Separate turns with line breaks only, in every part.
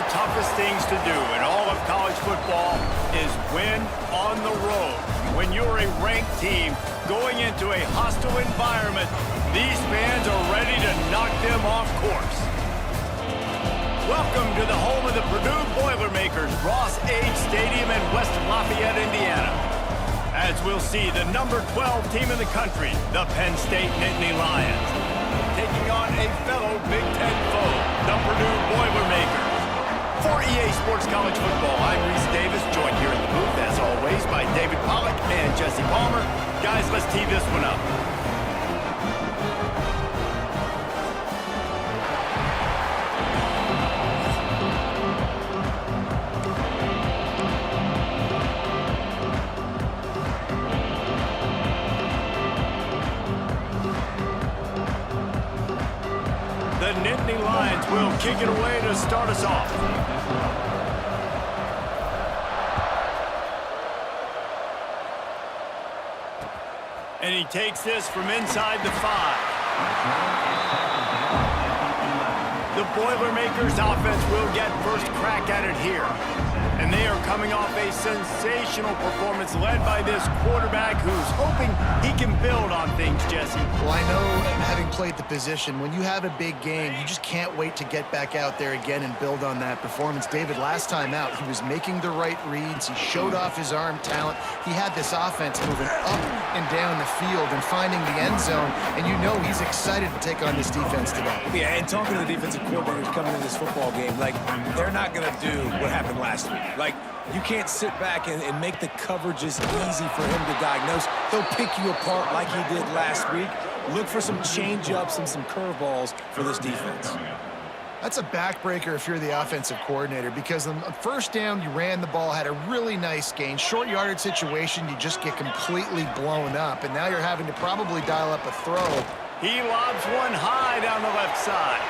toughest things to do in all of college football is win on the road. When you're a ranked team going into a hostile environment, these fans are ready to knock them off course. Welcome to the home of the Purdue Boilermakers, Ross Age Stadium in West Lafayette, Indiana. As we'll see, the number 12 team in the country, the Penn State Nittany Lions, taking on a fellow Big Ten foe, the Purdue Boilermakers. For EA Sports College Football, I'm Reese Davis, joined here in the booth, as always, by David Pollack and Jesse Palmer. Guys, let's tee this one up. The Nittany Lions will kick it away to start us off. And he takes this from inside the 5. The Boilermakers offense will get first crack at it here. And they are coming off a sensational performance led by this quarterback who's hoping he can build on things, Jesse.
Well, I know, having played the position, when you have a big game, you just can't wait to get back out there again and build on that performance. David, last time out, he was making the right reads. He showed off his arm talent. He had this offense moving up and down the field and finding the end zone. And you know he's excited to take on this defense today.
Yeah, and talking to the defensive coordinators coming in this football game, like, they're not going to do what happened last week. Like, you can't sit back and make the coverages easy for him to diagnose. He'll pick you apart like he did last week. Look for some change-ups and some curveballs for this defense.
That's a backbreaker if you're the offensive coordinator, because on first down, you ran the ball, had a really nice gain. Short yardage situation, you just get completely blown up, and now you're having to probably dial up a throw.
He lobs one high down the left side.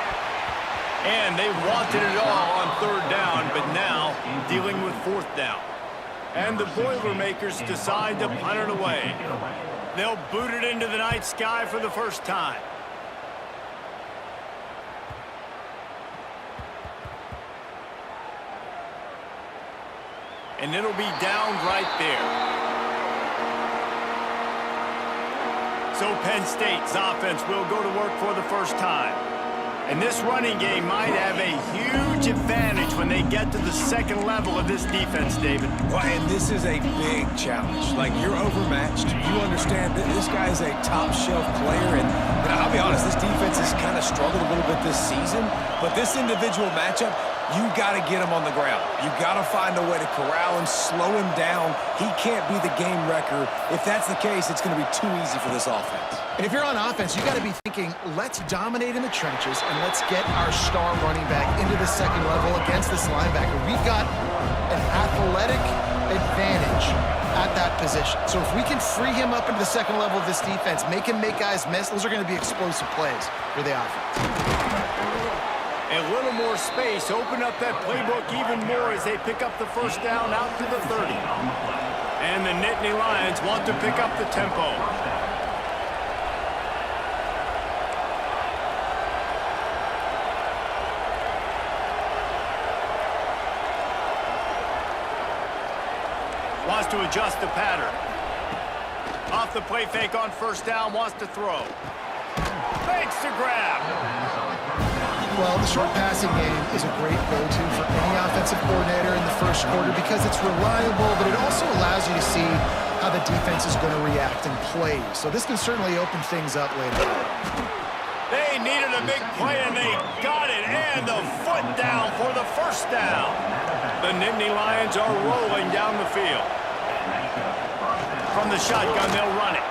And they wanted it all on third down, but now dealing with fourth down. And the Boilermakers decide to punt it away. They'll boot it into the night sky for the first time. And it'll be down right there. So Penn State's offense will go to work for the first time. And this running game might have a huge advantage when they get to the second level of this defense, David.
Well, and this is a big challenge. Like, you're overmatched. You understand that this guy is a top-shelf player. And I'll be honest, this defense has kind of struggled a little bit this season. But this individual matchup, you got to get him on the ground. You got to find a way to corral him, slow him down. He can't be the game wrecker. If that's the case, it's going to be too easy for this offense.
And if you're on offense, you got to be thinking, let's dominate in the trenches and let's get our star running back into the second level against this linebacker. We've got an athletic advantage at that position. So if we can free him up into the second level of this defense, make him make guys miss, those are going to be explosive plays for the offense.
A little more space, open up that playbook even more as they pick up the first down out to the 30. And the Nittany Lions want to pick up the tempo. Wants to adjust the pattern. Off the play fake on first down, wants to throw. Fakes to grab.
Well, the short passing game is a great go-to for any offensive coordinator in the first quarter because it's reliable, but it also allows you to see how the defense is going to react and play. So this can certainly open things up later.
They needed a big play, and they got it, and the foot down for the first down. The Nittany Lions are rolling down the field. From the shotgun, they'll run it.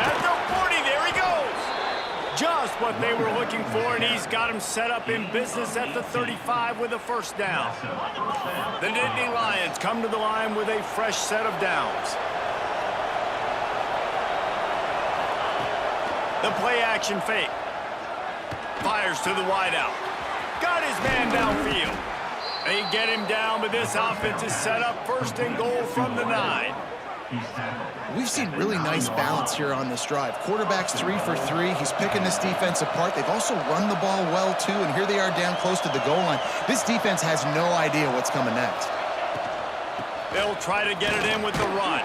At the 40, there he goes. Just what they were looking for, and he's got him set up in business at the 35 with a first down. The Nittany Lions come to the line with a fresh set of downs. The play-action fake. Fires to the wideout. Got his man downfield. They get him down, but this offense is set up first and goal from the 9.
We've seen really nice balance here on this drive. Quarterback's 3 for 3. He's picking this defense apart. They've also run the ball well, too, and here they are down close to the goal line. This defense has no idea what's coming next.
They'll try to get it in with the run.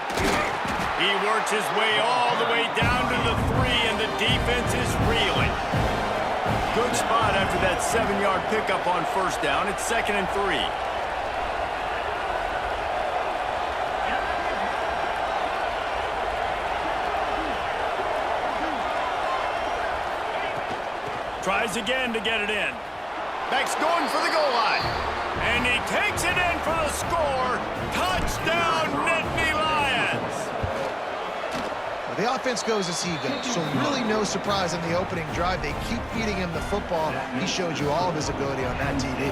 He works his way all the way down to the 3, and the defense is reeling. Good spot after that 7-yard pickup on first down. It's 2nd and 3. Tries again to get it in. Beck's going for the goal line. And he takes it in for the score. Touchdown, Nittany Lions.
The offense goes as he goes, so really no surprise in the opening drive. They keep feeding him the football. He showed you all of his ability on that TD.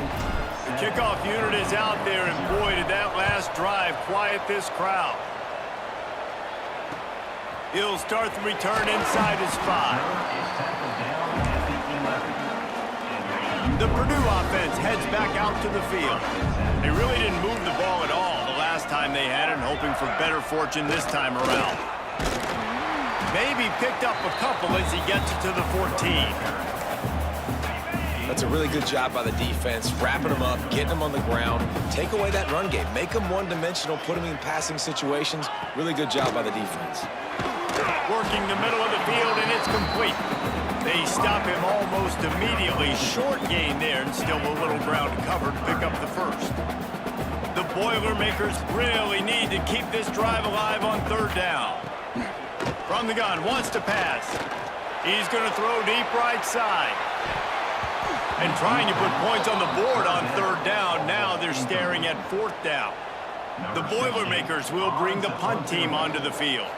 The kickoff unit is out there, and boy, did that last drive quiet this crowd. He'll start the return inside his 5. The Purdue offense heads back out to the field. They really didn't move the ball at all the last time they had it, hoping for better fortune this time around. Maybe picked up a couple as he gets it to the 14.
That's a really good job by the defense, wrapping them up, getting them on the ground, take away that run game, make them one-dimensional, put them in passing situations. Really good job by the defense.
Working the middle of the field, and it's complete. They stop him almost immediately. Short gain there, and still a little ground to cover to pick up the first. The Boilermakers really need to keep this drive alive on 3rd down. From the gun, wants to pass. He's going to throw deep right side. And trying to put points on the board on 3rd down. Now they're staring at 4th down. The Boilermakers will bring the punt team onto the field.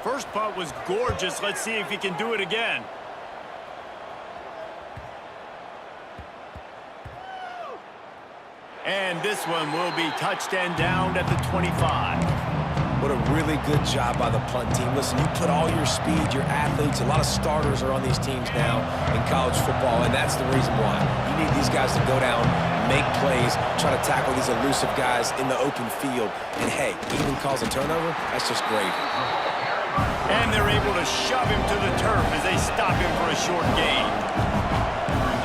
First punt was gorgeous. Let's see if he can do it again. And this one will be touched and downed at the 25.
What a really good job by the punt team. Listen, you put all your speed, your athletes, a lot of starters are on these teams now in college football, and that's the reason why. You need these guys to go down, make plays, try to tackle these elusive guys in the open field. And hey, even cause a turnover, that's just great.
And they're able to shove him to the turf as they stop him for a short gain.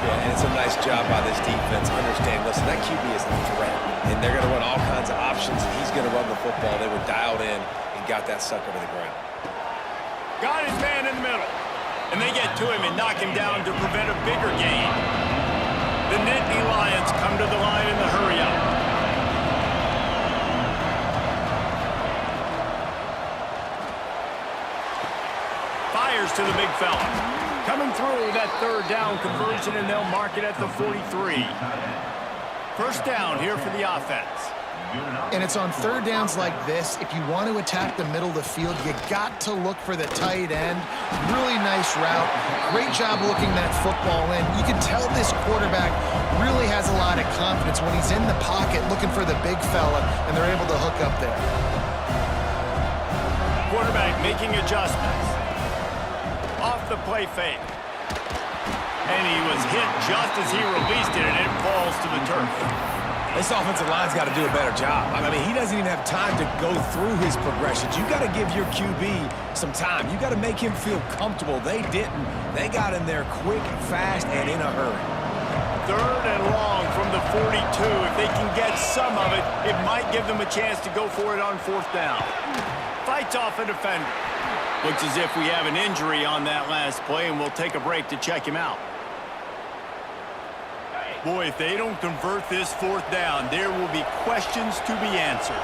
Yeah, and it's a nice job by this defense. Understand, listen, that QB is a threat, and they're going to run all kinds of options, and he's going to run the football. They were dialed in and got that sucker to the ground.
Got his man in the middle, and they get to him and knock him down to prevent a bigger gain. The Nittany Lions come to the line in the hurry-up. Fires to the big fella. Coming through that 3rd down conversion, and they'll mark it at the 43. First down here for the offense.
And it's on 3rd downs like this. If you want to attack the middle of the field, you got to look for the tight end. Really nice route. Great job looking that football in. You can tell this quarterback really has a lot of confidence when he's in the pocket looking for the big fella, and they're able to hook up there.
Quarterback making adjustments. Off the play fake. And he was hit just as he released it, and it falls to the turf.
This offensive line's got to do a better job. I mean, he doesn't even have time to go through his progressions. You got to give your QB some time. You got to make him feel comfortable. They didn't. They got in there quick, fast, and in a hurry.
3rd and long from the 42. If they can get some of it, it might give them a chance to go for it on 4th down. Fights off a defender. Looks as if we have an injury on that last play, and we'll take a break to check him out. Boy, if they don't convert this 4th down, there will be questions to be answered.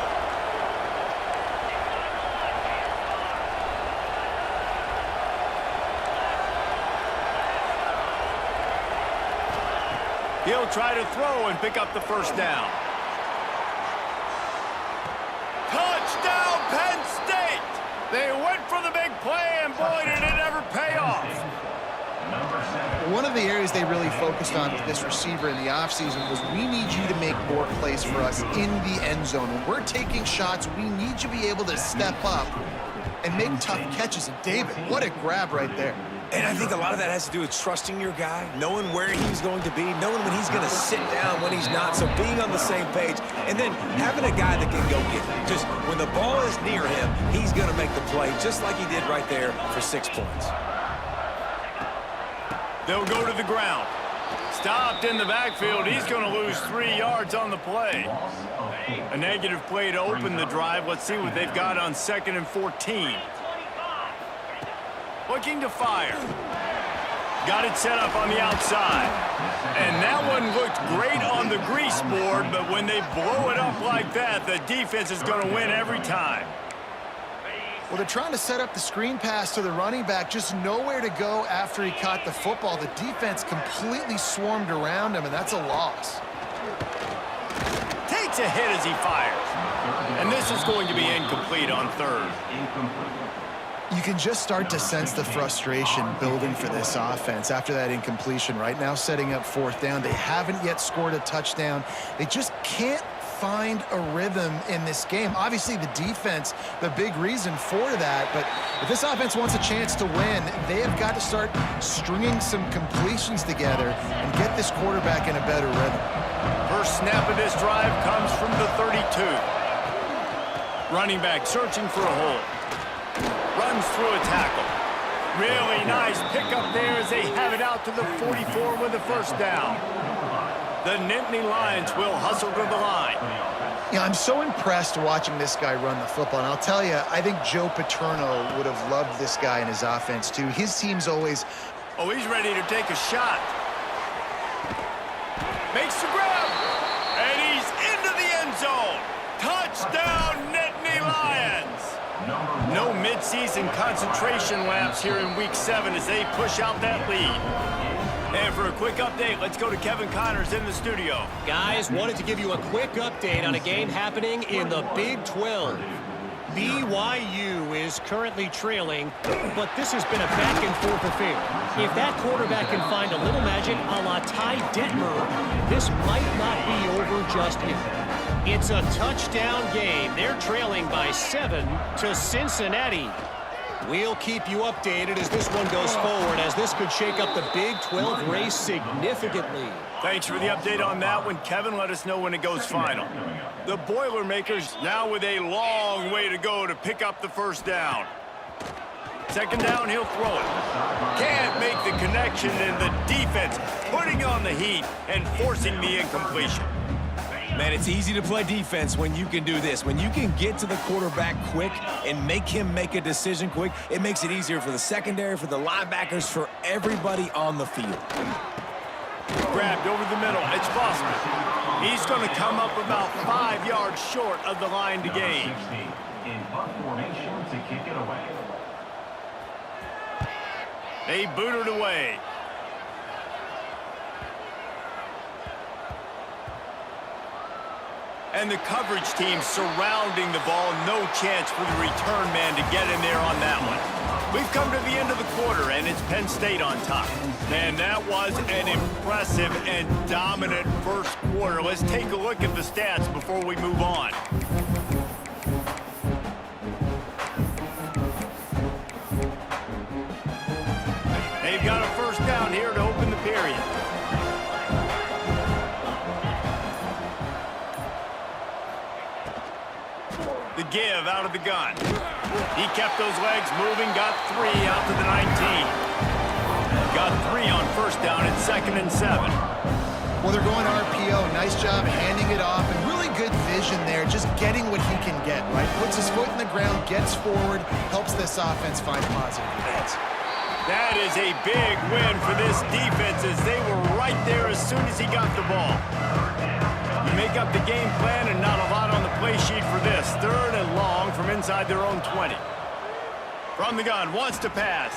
He'll try to throw and pick up the first down. Touchdown, Penn State! They went for the big play, and boy, did it ever pay off.
One of the areas they really focused on with this receiver in the offseason was, we need you to make more plays for us in the end zone. When we're taking shots, we need you to be able to step up and make tough catches. And David, what a grab right there.
And I think a lot of that has to do with trusting your guy, knowing where he's going to be, knowing when he's going to sit down, when he's not. So being on the same page, and then having a guy that can go get it. Just when the ball is near him, he's going to make the play, just like he did right there for 6 points.
They'll go to the ground. Stopped in the backfield. He's going to lose 3 yards on the play. A negative play to open the drive. Let's see what they've got on 2nd and 14. Looking to fire. Got it set up on the outside. And that one looked great on the grease board, but when they blow it up like that, the defense is going to win every time.
Well, they're trying to set up the screen pass to the running back, just nowhere to go after he caught the football. The defense completely swarmed around him, and that's a loss.
Takes a hit as he fires. And this is going to be incomplete on 3rd.
You can just start to sense the frustration building for this offense after that incompletion. Right now, setting up 4th down. They haven't yet scored a touchdown. They just can't find a rhythm in this game. Obviously, the defense, the big reason for that. But if this offense wants a chance to win, they have got to start stringing some completions together and get this quarterback in a better rhythm.
First snap of this drive comes from the 32. Running back searching for a hole. Runs through a tackle. Really nice pickup there as they have it out to the 44 with a 1st down. The Nittany Lions will hustle to the line.
Yeah, I'm so impressed watching this guy run the football. And I'll tell you, I think Joe Paterno would have loved this guy in his offense, too. His team's always...
Oh, he's ready to take a shot. Makes the grab. And he's into the end zone. Touchdown, Nittany Lions. No midseason concentration laps here in Week 7 as they push out that lead. And for a quick update, let's go to Kevin Connors in the studio.
Guys, wanted to give you a quick update on a game happening in the Big 12. BYU is currently trailing, but this has been a back-and-forth affair. If that quarterback can find a little magic a la Ty Detmer, this might not be over just yet. It's a touchdown game. They're trailing by 7 to Cincinnati. We'll keep you updated as this one goes forward, as this could shake up the Big 12 race significantly.
Thanks for the update on that one, Kevin. Let us know when it goes final. The Boilermakers now with a long way to go to pick up the 1st down. 2nd down, he'll throw it. Can't make the connection, and the defense putting on the heat and forcing the incompletion.
Man, it's easy to play defense when you can do this. When you can get to the quarterback quick and make him make a decision quick, it makes it easier for the secondary, for the linebackers, for everybody on the field.
Grabbed over the middle. It's Foster. He's going to come up about 5 yards short of the line to gain. They boot it away. And the coverage team surrounding the ball. No chance for the return man to get in there on that one. We've come to the end of the quarter, and it's Penn State on top. Man, that was an impressive and dominant first quarter. Let's take a look at the stats before we move on. They've got a 1st down here to open the period. The give out of the gun. He kept those legs moving, got 3 out to the 19. Got 3 on 1st down at 2nd and 7.
Well, they're going RPO. Nice job handing it off, and really good vision there, just getting what he can get, right? Puts his foot in the ground, gets forward, helps this offense find positive hits.
That is a big win for this defense as they were right there as soon as he got the ball. You make up the game plan and not a lot on the play sheet for this. 3rd and long from inside their own 20. From the gun, wants to pass.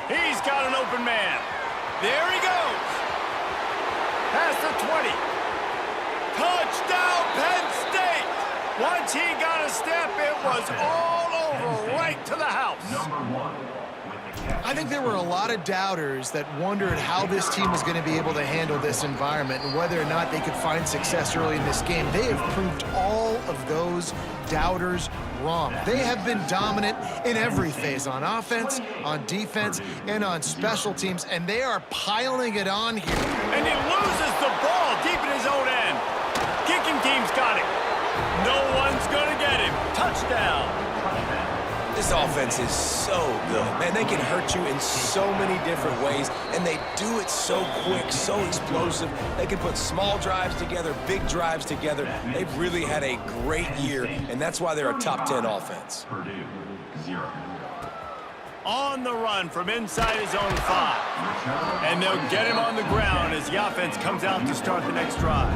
He's got an open man. There he goes. Past the 20. Touchdown, Penn State. Once he got a step, it was all over right to the house.
I think there were a lot of doubters that wondered how this team was going to be able to handle this environment and whether or not they could find success early in this game. They have proved all of those doubters wrong. They have been dominant in every phase, on offense, on defense, and on special teams, and they are piling it on here.
And he loses the ball deep in his own end. Kicking team's got it. No one's going to get him. Touchdown.
This offense is so good. Man, they can hurt you in so many different ways, and they do it so quick, so explosive. They can put small drives together, big drives together. They've really had a great year, and that's why they're a top 10 offense.
On the run from inside his own 5. And they'll get him on the ground as the offense comes out to start the next drive.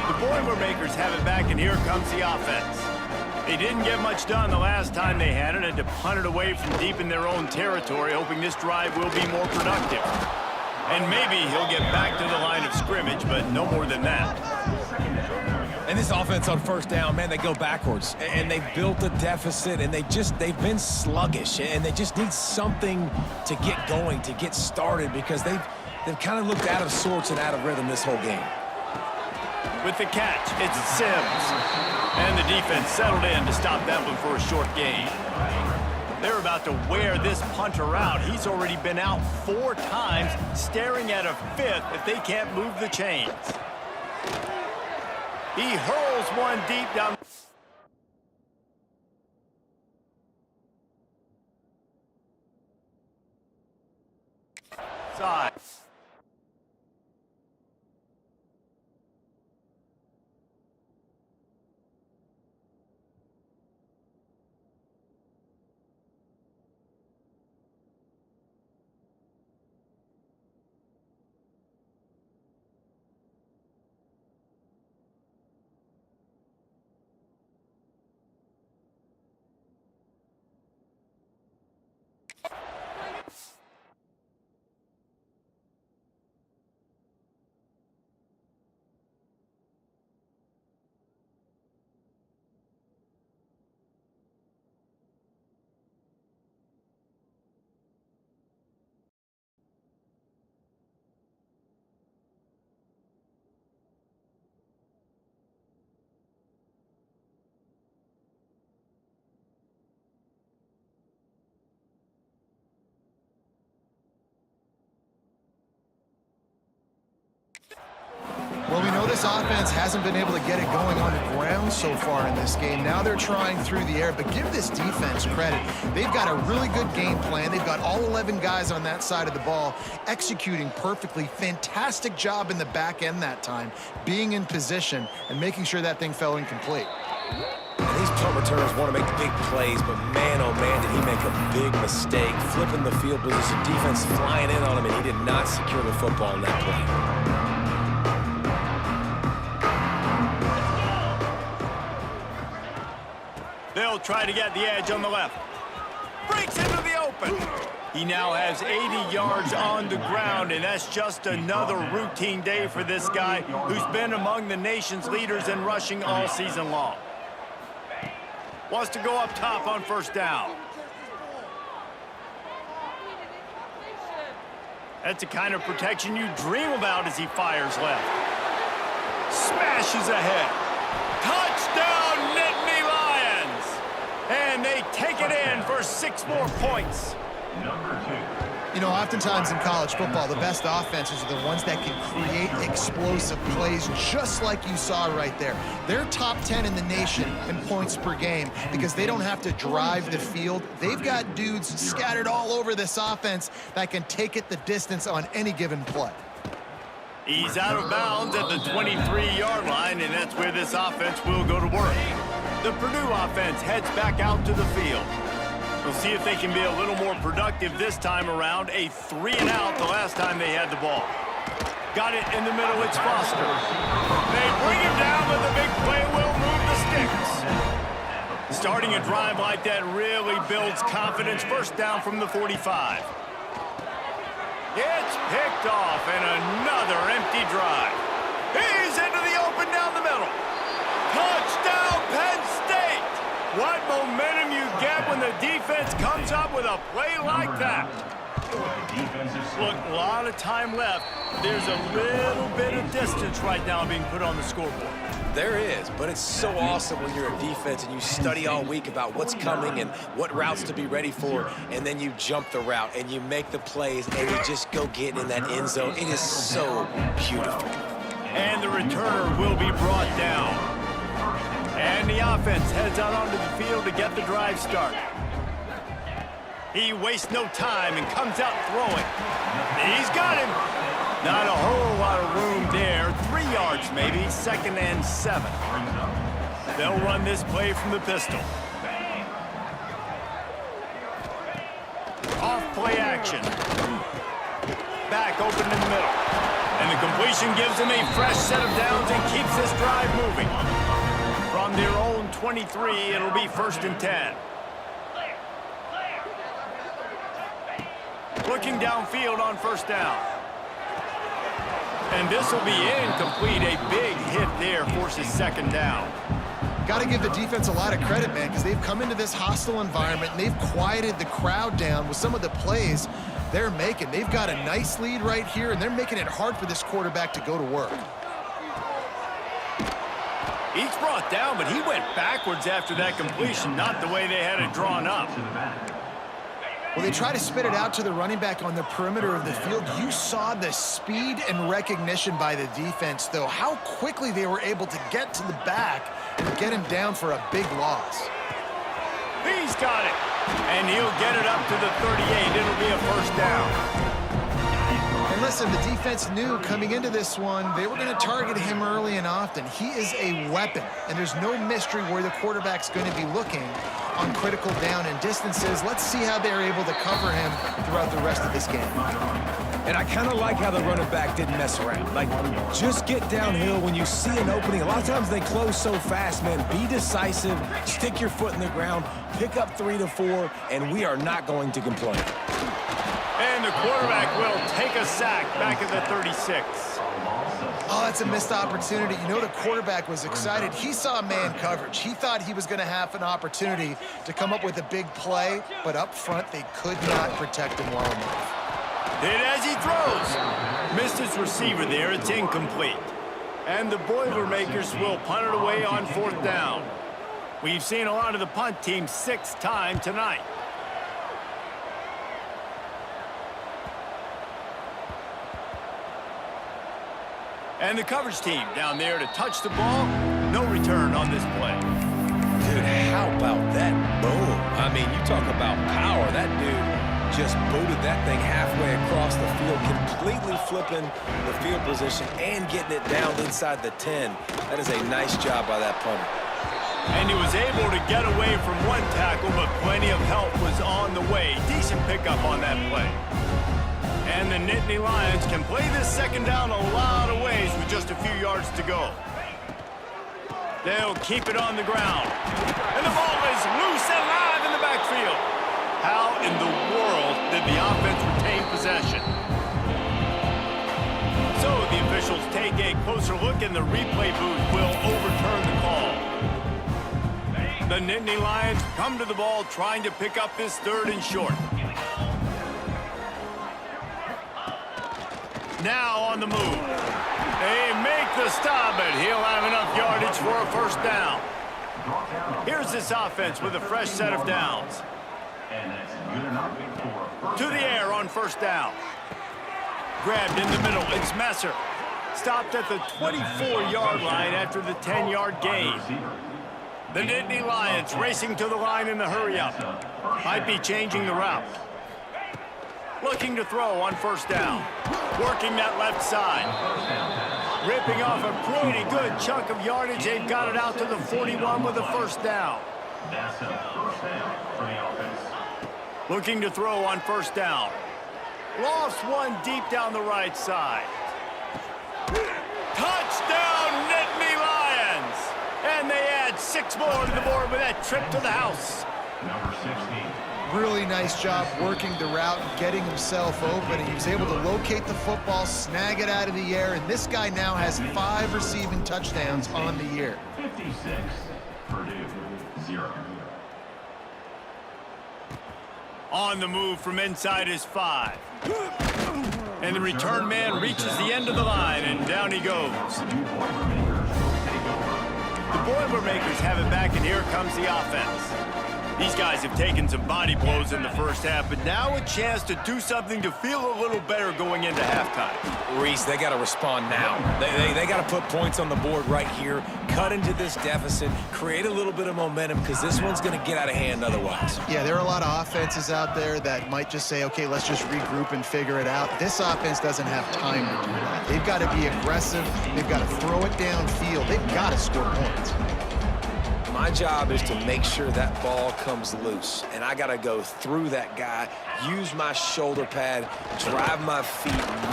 The Boilermakers have it back, and here comes the offense. They didn't get much done the last time they had it, and to punt it away from deep in their own territory, hoping this drive will be more productive. And maybe he'll get back to the line of scrimmage, but no more than that.
And this offense on first down, man, they go backwards. And they've built a deficit, and they've been sluggish. And they just need something to get going, to get started, because they've kind of looked out of sorts and out of rhythm this whole game.
With the catch, it's Sims. And the defense settled in to stop that one for a short gain. They're about to wear this punter out. He's already been out 4 times, staring at a 5th if they can't move the chains. He hurls one deep down. Side.
Well, we know this offense hasn't been able to get it going on the ground so far in this game. Now they're trying through the air, but give this defense credit. They've got a really good game plan. They've got all 11 guys on that side of the ball executing perfectly. Fantastic job in the back end that time, being in position and making sure that thing fell incomplete.
These punt returners want to make big plays, but man, oh man, did he make a big mistake. Flipping the field position, defense flying in on him, and he did not secure the football in that play.
They'll try to get the edge on the left. Breaks into the open. He now has 80 yards on the ground, and that's just another routine day for this guy who's been among the nation's leaders in rushing all season long. Wants to go up top on first down. That's the kind of protection you dream about as he fires left. Smashes ahead. Touchdown, Nittany Lions! And they take it in for 6 more points.
You know, oftentimes in college football, the best offenses are the ones that can create explosive plays, just like you saw right there. They're top 10 in the nation in points per game because they don't have to drive the field. They've got dudes scattered all over this offense that can take it the distance on any given play.
He's out of bounds at the 23-yard line, and that's where this offense will go to work. The Purdue offense heads back out to the field. We'll see if they can be a little more productive this time around. A 3-and-out the last time they had the ball. Got it in the middle, it's Foster. They bring him down, but the big play will move the sticks. Starting a drive like that really builds confidence. First down from the 45. It's picked off, and another empty drive. He's into the open down the middle. Touchdown, Penn State! What momentum you get when the defense offense comes up with a play like that. Look, a lot of time left. There's a little bit of distance right now being put on the scoreboard.
There is, but it's so awesome when you're a defense and you study all week about what's coming and what routes to be ready for, and then you jump the route and you make the plays and you just go get in that end zone. It is so beautiful.
And the returner will be brought down. And the offense heads out onto the field to get the drive started. He wastes no time and comes out throwing. He's got him. Not a whole lot of room there. 3 yards maybe, 2nd and 7. They'll run this play from the pistol. Off play action. Back open in the middle. And the completion gives him a fresh set of downs and keeps this drive moving. From their own 23, it'll be 1st and 10. Looking downfield on 1st down. And this will be incomplete. A big hit there forces 2nd down.
Got to give the defense a lot of credit, man, because they've come into this hostile environment and they've quieted the crowd down with some of the plays they're making. They've got a nice lead right here, and they're making it hard for this quarterback to go to work.
He's brought down, but he went backwards after that completion, not the way they had it drawn up.
Well, they try to spit it out to the running back on the perimeter of the field. You saw the speed and recognition by the defense, though, how quickly they were able to get to the back and get him down for a big loss.
He's got it, and he'll get it up to the 38. It'll be a 1st down.
And listen, the defense knew coming into this one, they were going to target him early and often. He is a weapon, and there's no mystery where the quarterback's going to be looking on critical down and distances. Let's see how they're able to cover him throughout the rest of this game.
And I kind of like how the running back didn't mess around. Like, just get downhill when you see an opening. A lot of times they close so fast, man. Be decisive, stick your foot in the ground, pick up 3 to 4, and we are not going to complain.
And the quarterback will take a sack back at the 36.
Oh, that's a missed opportunity. You know, the quarterback was excited. He saw man coverage. He thought he was going to have an opportunity to come up with a big play, but up front, they could not protect him well enough.
Hit as he throws. Missed his receiver there. It's incomplete. And the Boilermakers will punt it away on 4th down. We've seen a lot of the punt team 6th time tonight. And the coverage team down there to touch the ball. No return on this play.
Dude, how about that boom? I mean, you talk about power. That dude just booted that thing halfway across the field, completely flipping the field position and getting it down inside the 10. That is a nice job by that punter.
And he was able to get away from one tackle, but plenty of help was on the way. Decent pickup on that play. And the Nittany Lions can play this 2nd down a lot of ways with just a few yards to go. They'll keep it on the ground. And the ball is loose and live in the backfield. How in the world did the offense retain possession? So the officials take a closer look, and the replay booth will overturn the call. The Nittany Lions come to the ball trying to pick up this 3rd and short. Now on the move. They make the stop, but he'll have enough yardage for a 1st down. Here's this offense with a fresh set of downs. To the air on 1st down. Grabbed in the middle. It's Messer. Stopped at the 24-yard line after the 10-yard gain. The Nittany Lions racing to the line in the hurry-up. Might be changing the route. Looking to throw on 1st down. Working that left side. Ripping off a pretty good chunk of yardage. They've got it out to the 41 with a 1st down. Looking to throw on 1st down. Lost one deep down the right side. Touchdown, Nittany Lions! And they add 6 more to the board with that trip to the house.
Number 16.
Really nice job working the route and getting himself open. He was able to locate the football, snag it out of the air, and this guy now has 5 receiving touchdowns on the year.
56, Purdue, 0.
On the move from inside his 5. And the return man reaches the end of the line, and down he goes. The Boilermakers have it back, and here comes the offense. These guys have taken some body blows in the first half, but now a chance to do something to feel a little better going into halftime.
Reese, they got to respond now. They got to put points on the board right here, cut into this deficit, create a little bit of momentum, because this one's going to get out of hand otherwise.
Yeah, there are a lot of offenses out there that might just say, okay, let's just regroup and figure it out. This offense doesn't have time to do that. They've got to be aggressive. They've got to throw it downfield. They've got to score points.
My job is to make sure that ball comes loose, and I got to go through that guy, use my shoulder pad, drive my feet,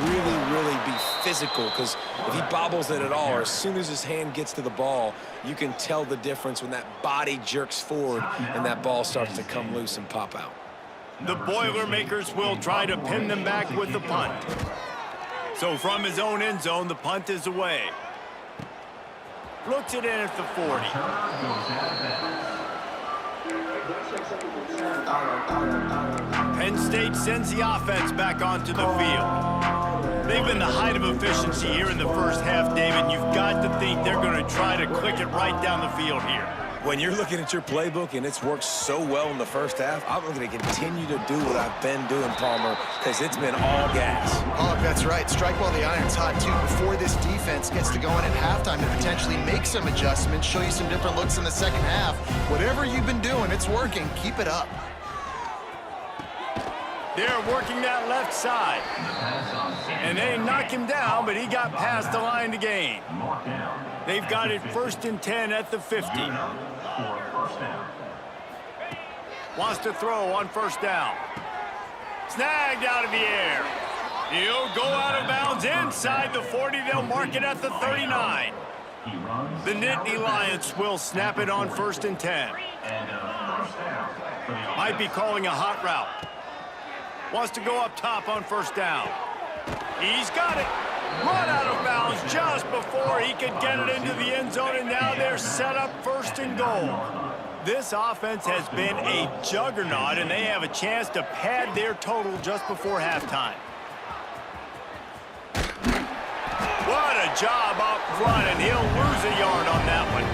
really be physical, because if he bobbles it at all, or as soon as his hand gets to the ball, you can tell the difference when that body jerks forward and that ball starts to come loose and pop out.
The Boilermakers will try to pin them back with the punt. So from his own end zone, the punt is away. Looks it in at the 40. Penn State sends the offense back onto the field. They've been the height of efficiency here in the first half, David. You've got to think they're going to try to click it right down the field here.
When you're looking at your playbook and it's worked so well in the first half, I'm going to continue to do what I've been doing, Palmer, because it's been all gas.
Oh, that's right. Strike while the iron's hot, too, before this defense gets to going at halftime to potentially make some adjustments, show you some different looks in the second half. Whatever you've been doing, it's working. Keep it up.
They're working that left side. And they knock him down, but he got past the line to gain. They've got it 1st and 10 at the 50. Wants to throw on 1st down. Snagged out of the air. He'll go out of bounds inside the 40. They'll mark it at the 39. The Nittany Lions will snap it on 1st and 10. Might be calling a hot route. Wants to go up top on 1st down. He's got it. Run out of bounds just before he could get it into the end zone, and now they're set up 1st and goal. This offense has been a juggernaut, and they have a chance to pad their total just before halftime. What a job up front, and he'll lose a yard on that one.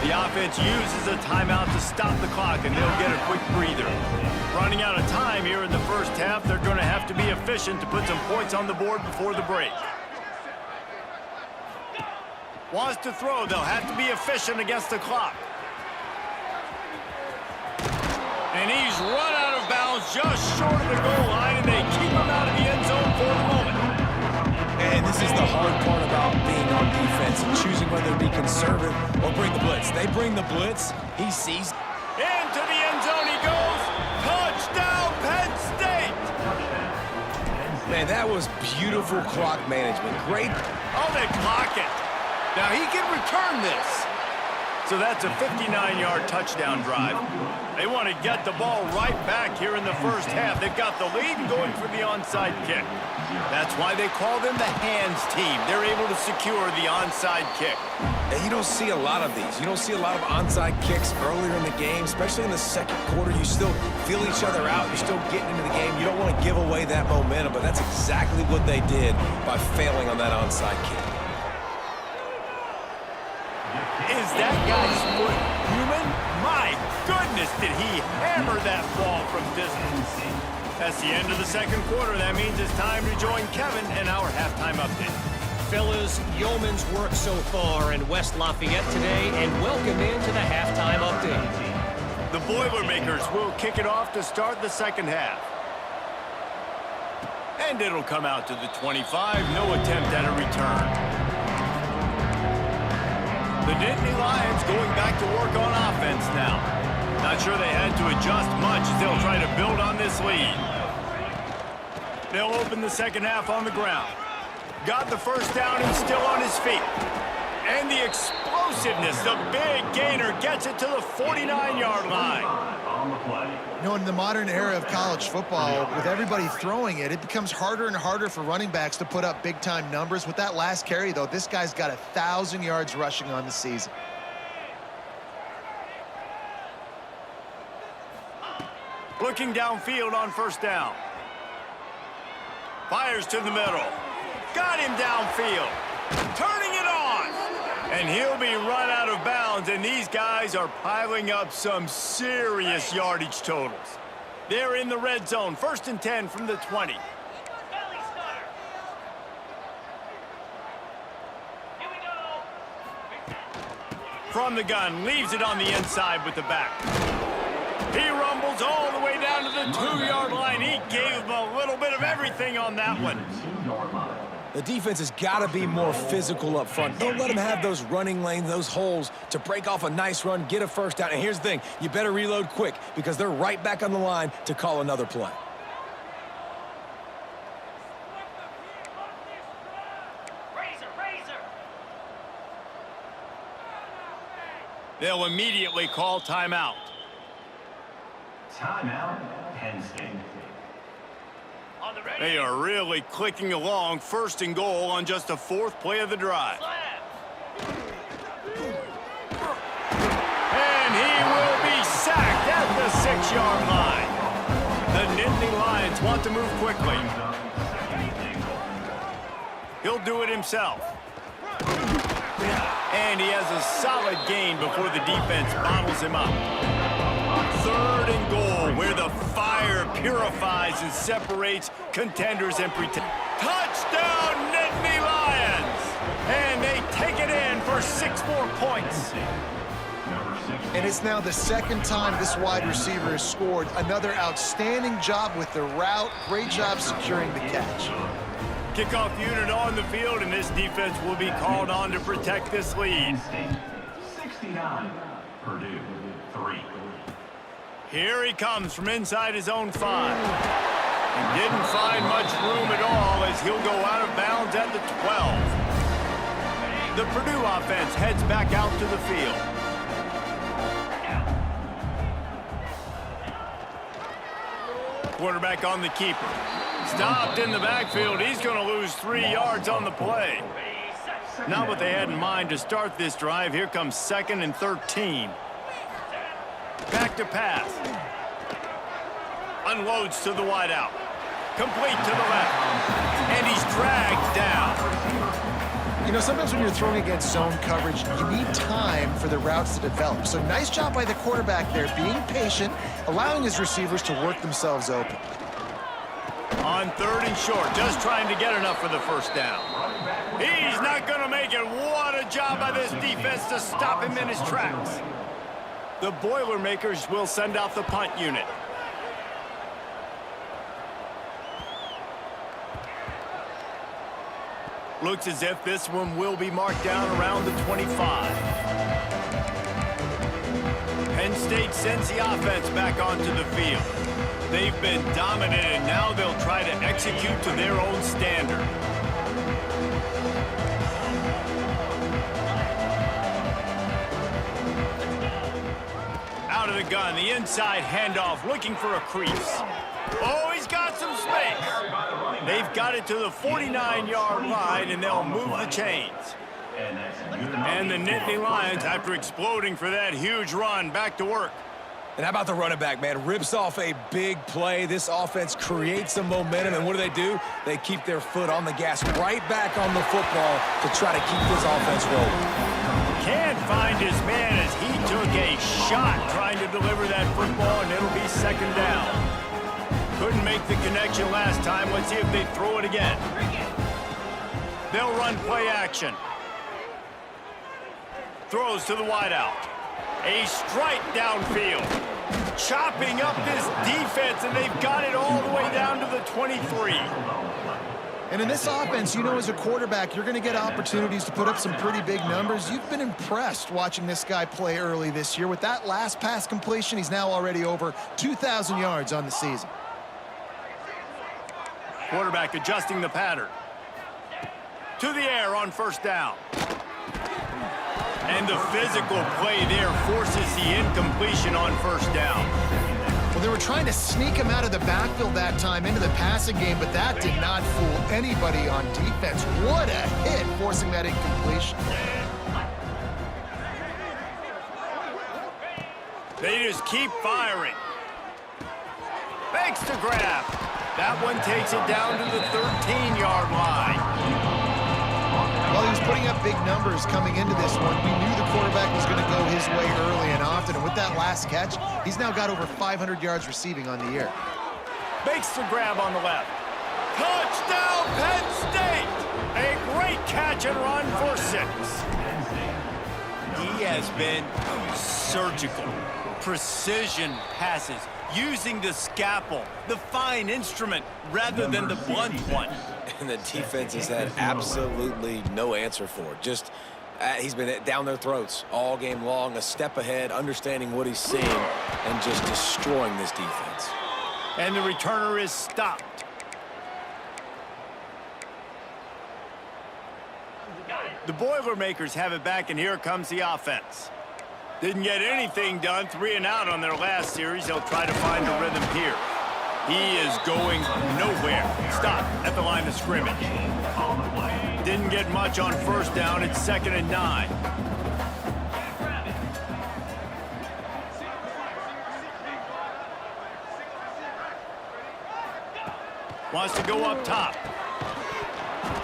The offense uses a timeout to stop the clock, and they'll get a quick breather. Running out of time here in the first half, they're going to have to be efficient to put some points on the board before the break. Wants to throw, they'll have to be efficient against the clock. And he's run out of bounds just short of the goal line, and they keep him out of the end zone for the moment.
And this is the hard part about being on defense and choosing whether to be conservative or bring the blitz. They bring the blitz, he sees.
Into the end zone he goes. Touchdown, Penn State!
Man, that was beautiful clock management. Great.
Oh, they clock it. Now he can return this. So that's a 59-yard touchdown drive. They want to get the ball right back here in the first half. They've got the lead and going for the onside kick. That's why they call them the hands team. They're able to secure the onside kick.
And you don't see a lot of these. You don't see a lot of onside kicks earlier in the game, especially in the second quarter. You still feel each other out. You're still getting into the game. You don't want to give away that momentum, but that's exactly what they did by failing on that onside kick.
Is that guy's foot human? My goodness, did he hammer that ball from distance. That's the end of the second quarter. That means it's time to join Kevin and our halftime update.
Fellas, yeoman's work so far in West Lafayette today, and welcome into the halftime update.
The Boilermakers will kick it off to start the second half. And it'll come out to the 25. No attempt at a return. The Nittany Lions going back to work on offense now. Not sure they had to adjust much as they'll try to build on this lead. They'll open the second half on the ground. Got the first down and still on his feet. And the explosiveness, the big gainer gets it to the 49-yard line.
You know, in the modern era of college football, with everybody throwing it, it becomes harder and harder for running backs to put up big-time numbers. With that last carry, though, this guy's got 1,000 yards rushing on the season.
Looking downfield on first down. Fires to the middle. Got him downfield. Turning it on. And he'll be run out of bounds, and these guys are piling up some serious yardage totals. They're in the red zone. 1st and 10 from the 20. From the gun, leaves it on the inside with the back. He rumbles all the way down to the 2-yard line. He gave him a little bit of everything on that one.
The defense has got to be more physical up front. Don't let them have those running lanes, those holes to break off a nice run, get a first down. And here's the thing, you better reload quick because they're right back on the line to call another play.
They'll immediately call timeout.
Timeout, Penn State.
They are really clicking along. 1st and goal on just the 4th play of the drive. And he will be sacked at the 6-yard line. The Nittany Lions want to move quickly. He'll do it himself. And he has a solid gain before the defense bottles him up. 3rd and goal, where the fire purifies and separates contenders and pretenders. Touchdown, Nittany Lions! And they take it in for 6 more points.
And it's now the 2nd time this wide receiver has scored. Another outstanding job with the route. Great job securing the catch.
Kickoff unit on the field, and this defense will be called on to protect this lead.
69, Purdue, 3.
Here he comes from inside his own 5. And didn't find much room at all as he'll go out of bounds at the 12. The Purdue offense heads back out to the field. Quarterback on the keeper. Stopped in the backfield. He's going to lose 3 yards on the play. Not what they had in mind to start this drive. Here comes 2nd and 13. Back to pass. Unloads to the wideout. Complete to the left. And he's dragged down.
You know, sometimes when you're throwing against zone coverage, you need time for the routes to develop. So nice job by the quarterback there, being patient, allowing his receivers to work themselves open.
On 3rd and short, just trying to get enough for the 1st down. He's not going to make it. What a job by this defense to stop him in his tracks. The Boilermakers will send out the punt unit. Looks as if this one will be marked down around the 25. Penn State sends the offense back onto the field. They've been dominant, and now they'll try to execute to their own standard. Out of the gun, the inside handoff, looking for a crease. Oh, he's got some space. They've got it to the 49-yard line, and they'll move the chains. And the Nittany Lions, after exploding for that huge run, back to work.
And how about the running back, man? Rips off a big play. This offense creates some momentum, and what do? They keep their foot on the gas, right back on the football to try to keep this offense rolling.
Can't find his man as he took a shot trying to deliver that football, and it'll be 2nd down. Couldn't make the connection last time. Let's see if they throw it again. They'll run play action. Throws to the wideout. A strike downfield. Chopping up this defense, and they've got it all the way down to the 23.
And in this offense, you know, as a quarterback, you're going to get opportunities to put up some pretty big numbers. You've been impressed watching this guy play early this year. With that last pass completion, he's now already over 2,000 yards on the season.
Quarterback adjusting the pattern. To the air on 1st down. And the physical play there forces the incompletion on 1st down.
Well, they were trying to sneak him out of the backfield that time into the passing game, but that did not fool anybody on defense. What a hit, forcing that incompletion.
They just keep firing. Makes the grab. That one takes it down to the 13-yard line.
Well, he was putting up big numbers coming into this one. We knew the quarterback was going to go his way early and often. And with that last catch, he's now got over 500 yards receiving on the year.
Makes the grab on the left. Touchdown, Penn State! A great catch and run for 6. He has been surgical. Precision passes, using the scalpel, the fine instrument, rather than the blunt one.
And the defense has had absolutely no answer for it. Just, he's been down their throats all game long, a step ahead, understanding what he's seeing, and just destroying this defense.
And the returner is stopped. The Boilermakers have it back, and here comes the offense. Didn't get anything done, 3 and out on their last series. They'll try to find a rhythm here. He is going nowhere. Stop at the line of scrimmage. Didn't get much on first down. It's 2nd and 9. Wants to go up top.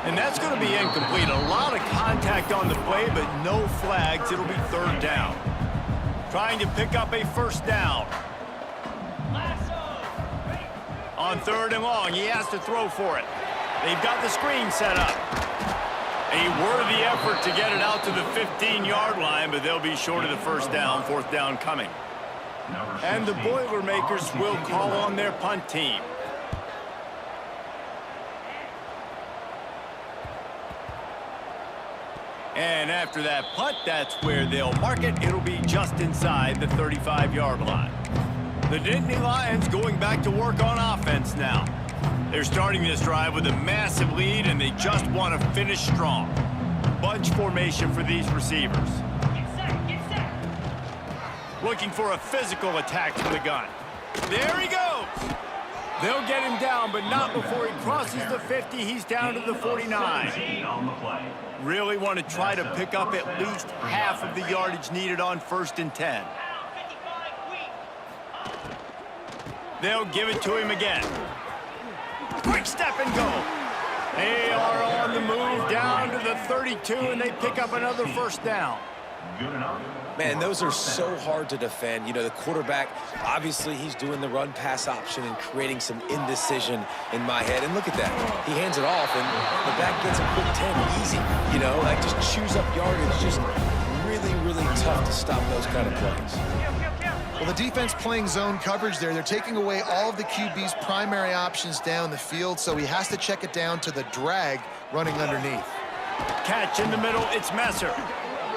And that's going to be incomplete. A lot of contact on the play, but no flags. It'll be 3rd down. Trying to pick up a 1st down. On 3rd and long, he has to throw for it. They've got the screen set up. A worthy effort to get it out to the 15-yard line, but they'll be short of the 1st down. 4th down coming. And the Boilermakers will call on their punt team. And after that punt, that's where they'll mark it. It'll be just inside the 35-yard line. The Nittany Lions going back to work on offense now. They're starting this drive with a massive lead, and they just want to finish strong. Bunch formation for these receivers.
Get set.
Looking for a physical attack from the gun. There he goes. They'll get him down, but not before he crosses the 50. He's down to the 49.
On the play.
Really want to try to pick up at least half of the yardage needed on 1st and 10. They'll give it to him again. Quick step and go. They are on the move down to the 32, and they pick up another 1st down.
Good enough.
Man, those are so hard to defend. You know, the quarterback, obviously he's doing the run-pass option and creating some indecision in my head. And look at that. He hands it off, and the back gets a quick 10. Easy. You know, like just chews up yardage. Just really, really tough to stop those kind of plays.
Well, the defense playing zone coverage there. They're taking away all of the QB's primary options down the field, so he has to check it down to the drag running underneath.
Catch in the middle. It's Messer.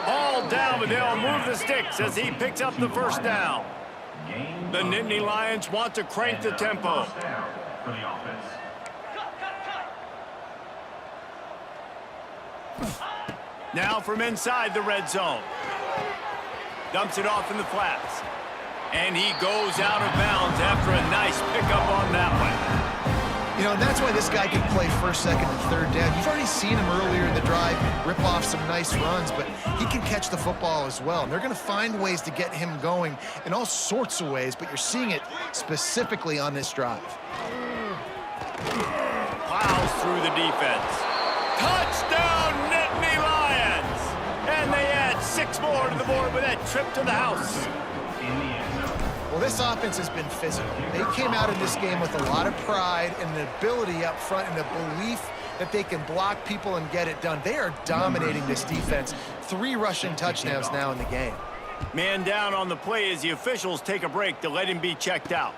All down, but they'll move the sticks as he picks up the 1st down. The Nittany Lions want to crank the tempo.
First down for the offense.
Now from inside the red zone. Dumps it off in the flats. And he goes out of bounds after a nice pickup on that one.
You know, and that's why this guy can play 1st, 2nd, and 3rd down. You've already seen him earlier in the drive rip off some nice runs, but he can catch the football as well. And they're going to find ways to get him going in all sorts of ways, but you're seeing it specifically on this drive.
Plows through the defense. Touchdown, Nittany Lions! And they add 6 more to the board with that trip to the house.
In the end zone.
Well, this offense has been physical. They came out in this game with a lot of pride and an ability up front and a belief that they can block people and get it done. They are dominating this defense. 3 rushing touchdowns now in the game.
Man down on the play as the officials take a break to let him be checked out.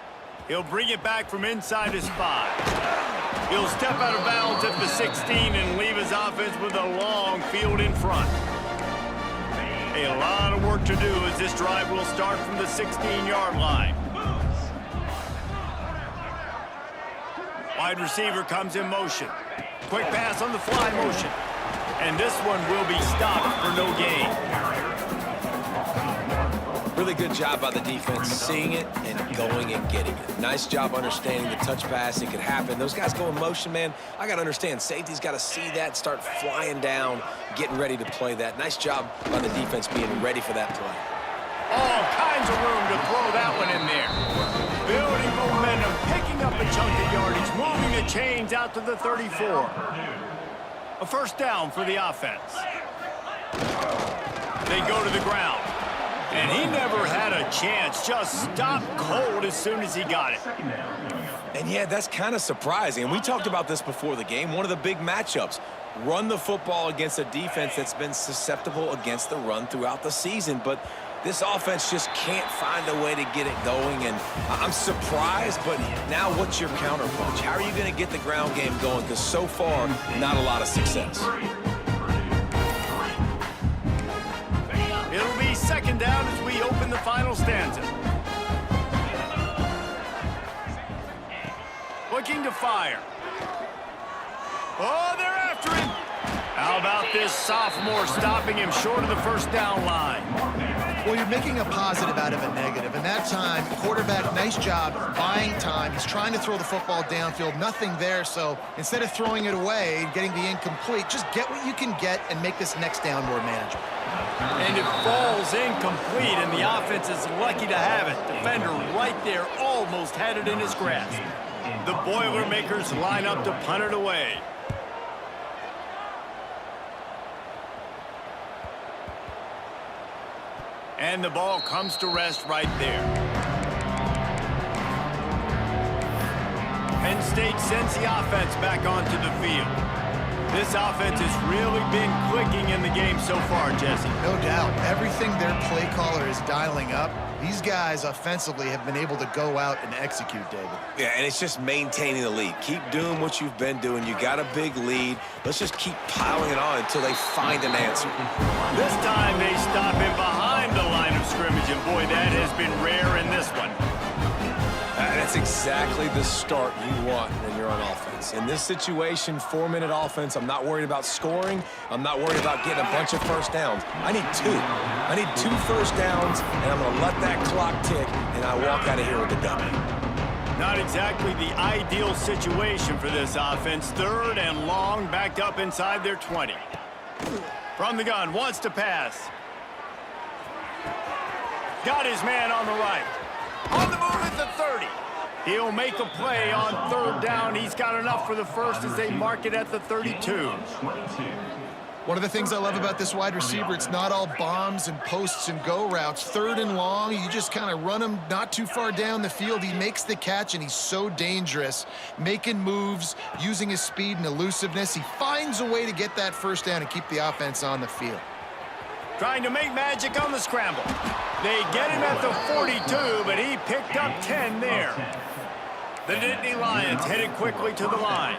He'll bring it back from inside his 5. He'll step out of bounds at the 16 and leave his offense with a long field in front. A lot of work to do as this drive will start from the 16-yard line. Wide receiver comes in motion. Quick pass on the fly motion. And this one will be stopped for no gain.
Really good job by the defense, seeing it and going and getting it. Nice job understanding the touch pass. It could happen. Those guys go in motion, man. I got to understand. Safety's got to see that, start flying down, getting ready to play that. Nice job by the defense being ready for that play.
All kinds of room to throw that one in there. Building momentum, picking up a chunk of yardage, moving the chains out to the 34. A first down for the offense. They go to the ground. And he never had a chance, just stopped cold as soon as he got it.
And yeah, that's kind of surprising. And we talked about this before the game. One of the big matchups. Run the football against a defense that's been susceptible against the run throughout the season. But this offense just can't find a way to get it going. And I'm surprised, but now what's your counterpunch? How are you going to get the ground game going? Because so far, not a lot of success.
It'll be second down as we open the final stanza. Looking to fire. Oh, they're after him. How about this sophomore stopping him short of the first down line?
Well, you're making a positive out of a negative. And that time, quarterback, nice job buying time. He's trying to throw the football downfield. Nothing there. So instead of throwing it away and getting the incomplete, just get what you can get and make this next down more manageable.
And it falls incomplete, and the offense is lucky to have it. Defender right there almost had it in his grasp. The Boilermakers line up to punt it away. And the ball comes to rest right there. Penn State sends the offense back onto the field. This offense has really been clicking in the game so far, Jesse.
No doubt. Everything their play caller is dialing up, these guys offensively have been able to go out and execute, David.
Yeah, and it's just maintaining the lead. Keep doing what you've been doing. You got a big lead. Let's just keep piling it on until they find an answer.
This time they stop him behind the line of scrimmage, and boy, that has been rare in this one.
That's exactly the start you want when you're on offense. In this situation, 4-minute offense, I'm not worried about scoring. I'm not worried about getting a bunch of first downs. I need 2. I need 2 first downs, and I'm going to let that clock tick, and I walk out of here with the W.
Not exactly the ideal situation for this offense. 3rd and long, backed up inside their 20. From the gun, wants to pass. Got his man on the right. On the move at the 30. He'll make a play on 3rd down. He's got enough for the first as they mark it at the 32.
One of the things I love about this wide receiver, it's not all bombs and posts and go routes. 3rd and long, you just kind of run him not too far down the field. He makes the catch, and he's so dangerous, making moves, using his speed and elusiveness. He finds a way to get that first down and keep the offense on the field.
Trying to make magic on the scramble. They get him at the 42, but he picked up 10 there. The Nittany Lions headed quickly to the line.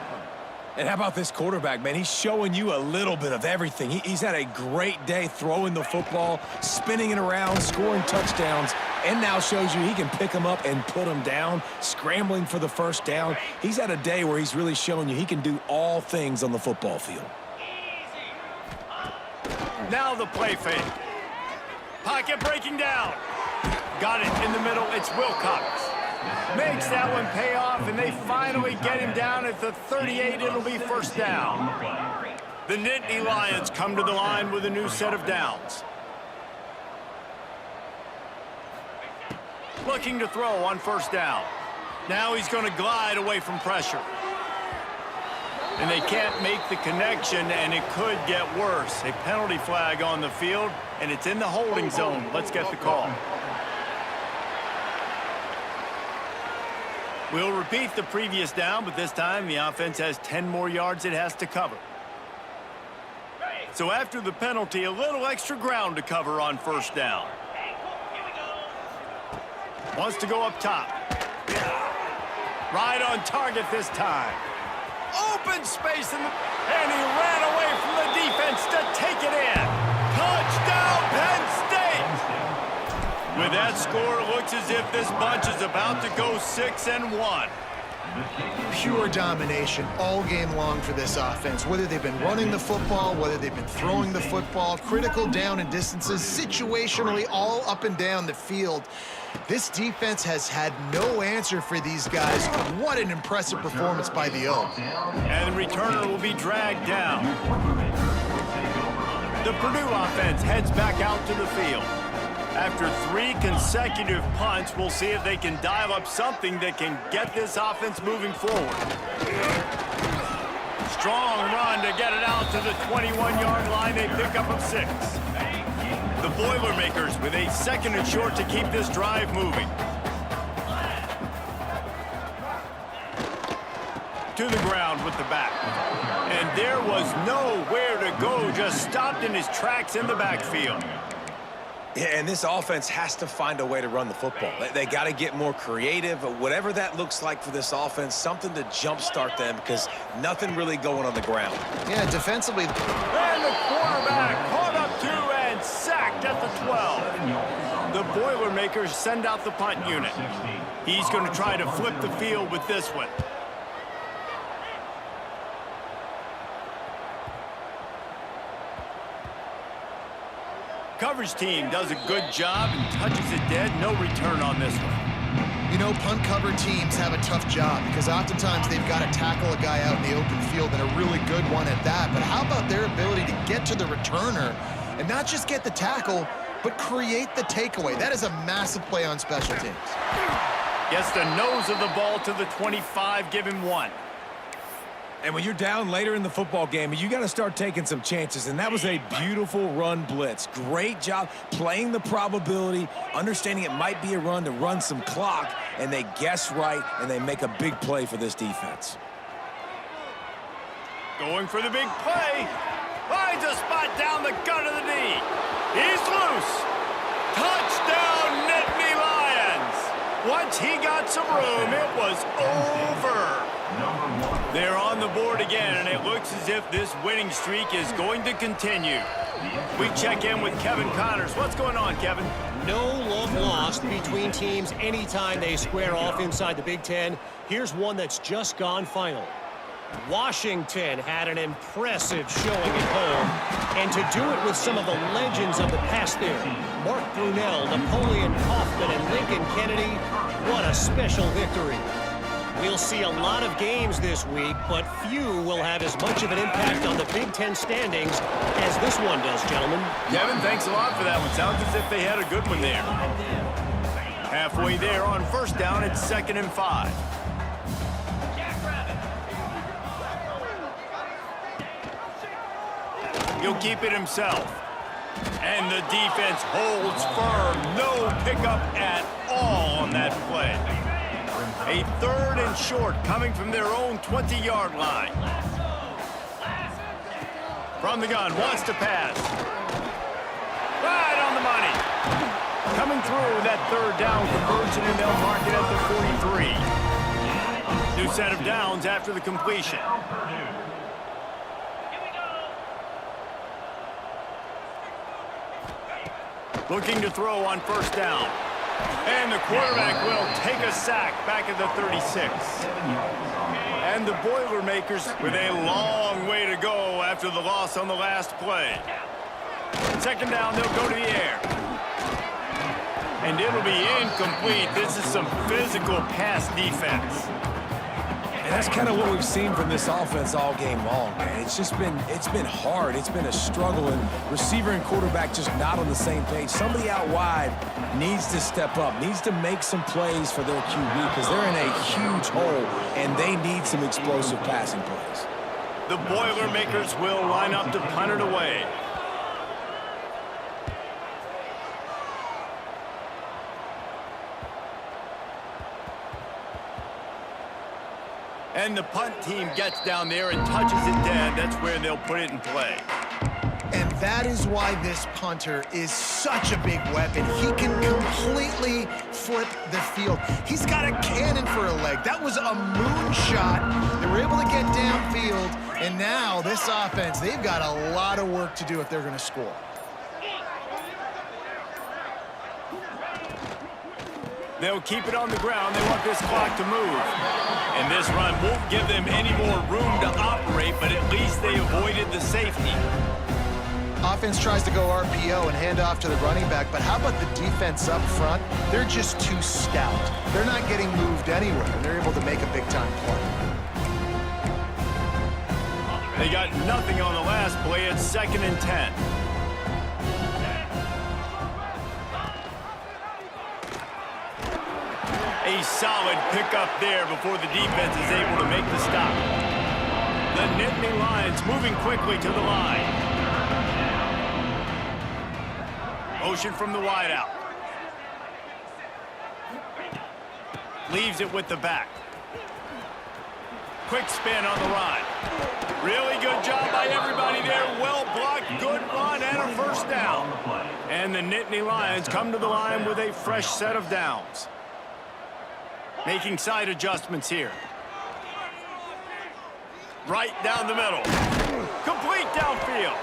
And how about this quarterback, man? He's showing you a little bit of everything. He's had a great day throwing the football, spinning it around, scoring touchdowns, and now shows you he can pick them up and put them down, scrambling for the first down. He's had a day where he's really showing you he can do all things on the football field.
Now the play fake. Pocket breaking down. Got it in the middle. It's Wilcox. Makes that one pay off, and they finally get him down at the 38. It'll be first down. The Nittany Lions come to the line with a new set of downs. Looking to throw on first down. Now he's going to glide away from pressure. And they can't make the connection, and it could get worse. A penalty flag on the field, and it's in the holding zone. Let's get the call. We'll repeat the previous down, but this time the offense has 10 more yards it has to cover. So after the penalty, a little extra ground to cover on first down. Wants to go up top. Right on target this time. Open space, and he ran away from the defense to take it in. Touchdown, Penn State! With that score, it looks as if this bunch is about to go 6-1.
Pure domination all game long for this offense. Whether they've been running the football, whether they've been throwing the football, critical down and distances, situationally all up and down the field. This defense has had no answer for these guys. What an impressive performance by the O.
And the returner will be dragged down. The Purdue offense heads back out to the field. After 3 consecutive punts, we'll see if they can dial up something that can get this offense moving forward. Strong run to get it out to the 21-yard line. They pick up of 6. The Boilermakers with a 2nd and short to keep this drive moving. To the ground with the back. And there was nowhere to go, just stopped in his tracks in the backfield.
Yeah, and this offense has to find a way to run the football. They got to get more creative, whatever that looks like for this offense, something to jumpstart them because nothing really going on the ground.
Yeah, defensively.
And the quarterback caught up to and sacked at the 12. The Boilermakers send out the punt unit. He's going to try to flip the field with this one. Coverage team does a good job and touches it dead. No return on this one.
You know, punt cover teams have a tough job because oftentimes they've got to tackle a guy out in the open field, and a really good one at that. But how about their ability to get to the returner and not just get the tackle, but create the takeaway? That is a massive play on special teams.
Gets the nose of the ball to the 25, give him 1.
And when you're down later in the football game, you got to start taking some chances. And that was a beautiful run blitz. Great job playing the probability, understanding it might be a run to run some clock, and they guess right, and they make a big play for this defense.
Going for the big play. Finds a spot down the gut of the knee. He's loose. Touchdown, Nittany Lions. Once he got some room, it was over. They're on the board again, and it looks as if this winning streak is going to continue. We check in with Kevin Connors. What's going on, Kevin?
No love lost between teams anytime they square off inside the Big Ten. Here's one that's just gone final. Washington had an impressive showing at home, and to do it with some of the legends of the past there, Mark Brunell, Napoleon Kaufman, and Lincoln Kennedy, what a special victory. We'll see a lot of games this week, but few will have as much of an impact on the Big Ten standings as this one does, gentlemen.
Kevin, thanks a lot for that one. Sounds as if they had a good one there. Halfway there on 1st down, it's 2nd and 5. He'll keep it himself. And the defense holds firm. No pickup at all on that play. A 3rd and short coming from their own 20-yard line. From the gun, wants to pass. Right on the money. Coming through that 3rd down conversion, and they'll mark it at the 43. New set of downs after the completion. Looking to throw on 1st down. And the quarterback will take a sack back at the 36. And the Boilermakers with a long way to go after the loss on the last play. 2nd down, they'll go to the air. And it'll be incomplete. This is some physical pass defense.
And that's kind of what we've seen from this offense all game long, man. It's been hard. It's been a struggle, and receiver and quarterback just not on the same page. Somebody out wide needs to step up, needs to make some plays for their QB because they're in a huge hole, and they need some explosive passing plays.
The Boilermakers will line up to punt it away. And the punt team gets down there and touches it dead. That's where they'll put it in play.
And that is why this punter is such a big weapon. He can completely flip the field. He's got a cannon for a leg. That was a moonshot. They were able to get downfield, and now this offense, they've got a lot of work to do if they're going to score.
They'll keep it on the ground. They want this clock to move. And this run won't give them any more room to operate, but at least they avoided the safety.
Offense tries to go RPO and hand off to the running back, but how about the defense up front? They're just too stout. They're not getting moved anywhere, and they're able to make a big-time play.
They got nothing on the last play. It's 2nd and 10. solid pickup there before the defense is able to make the stop. The Nittany Lions moving quickly to the line. Motion from the wideout. Leaves it with the back. Quick spin on the ride. Really good job by everybody there. Well blocked, good run, and a first down. And the Nittany Lions come to the line with a fresh set of downs. Making side adjustments here. Right down the middle. Complete downfield.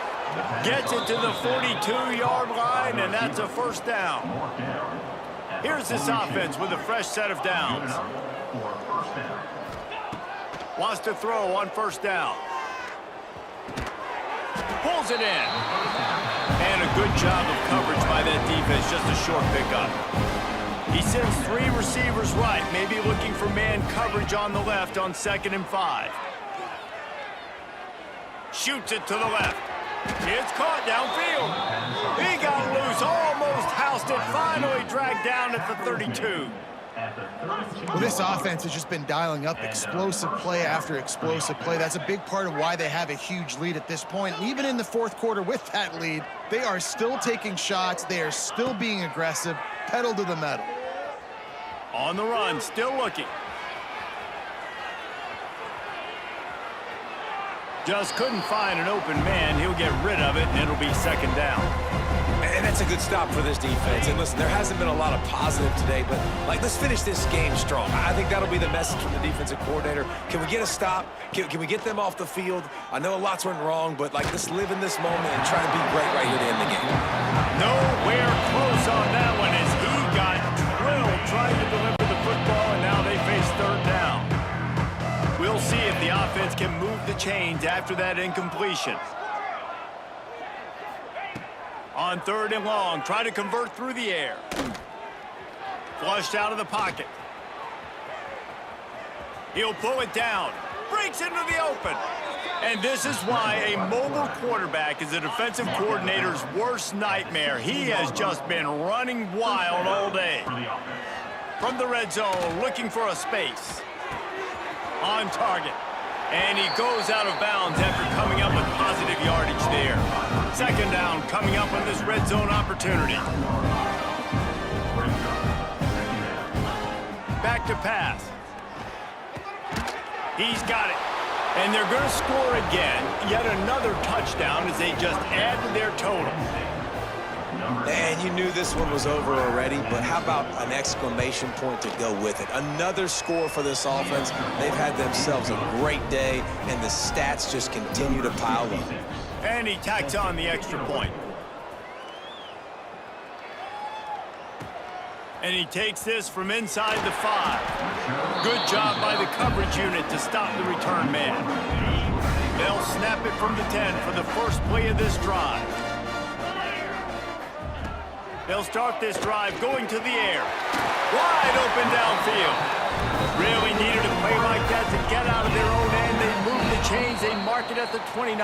Gets it to the 42-yard line, and that's a first down. Here's this offense with a fresh set of downs. Wants to throw on first down. Pulls it in. And a good job of coverage by that defense, just a short pickup. He sends 3 receivers right, maybe looking for man coverage on the left on 2nd and 5. Shoots it to the left. It's caught downfield. He got loose, almost housed it, finally dragged down at the 32.
Well, this offense has just been dialing up explosive play after explosive play. That's a big part of why they have a huge lead at this point. And even in the 4th quarter with that lead, they are still taking shots. They are still being aggressive, pedal to the metal.
On the run, still looking. Just couldn't find an open man. He'll get rid of it, and it'll be 2nd down.
And that's a good stop for this defense. And listen, there hasn't been a lot of positive today, but, let's finish this game strong. I think that'll be the message from the defensive coordinator. Can we get a stop? Can we get them off the field? I know a lot's went wrong, but, let's live in this moment and try to be great right here to end the game.
Nowhere close on that one as he got drilled trying to deliver the football, and now they face 3rd down. We'll see if the offense can move the chains after that incompletion. On 3rd and long, try to convert through the air. Flushed out of the pocket. He'll pull it down. Breaks into the open. And this is why a mobile quarterback is a defensive coordinator's worst nightmare. He has just been running wild all day. From the red zone, looking for a space. On target. And he goes out of bounds after coming up with positive yardage there. 2nd down coming up on this red zone opportunity. Back to pass. He's got it. And they're going to score again. Yet another touchdown as they just add to their total.
And you knew this one was over already, but how about an exclamation point to go with it? Another score for this offense. They've had themselves a great day, and the stats just continue to pile up.
And he tacks on the extra point. And he takes this from inside the 5. Good job by the coverage unit to stop the return man. They'll snap it from the 10 for the first play of this drive. They'll start this drive going to the air. Wide open downfield. Really needed a play like that to get out of their own end. They move the chains. They mark it at the 29.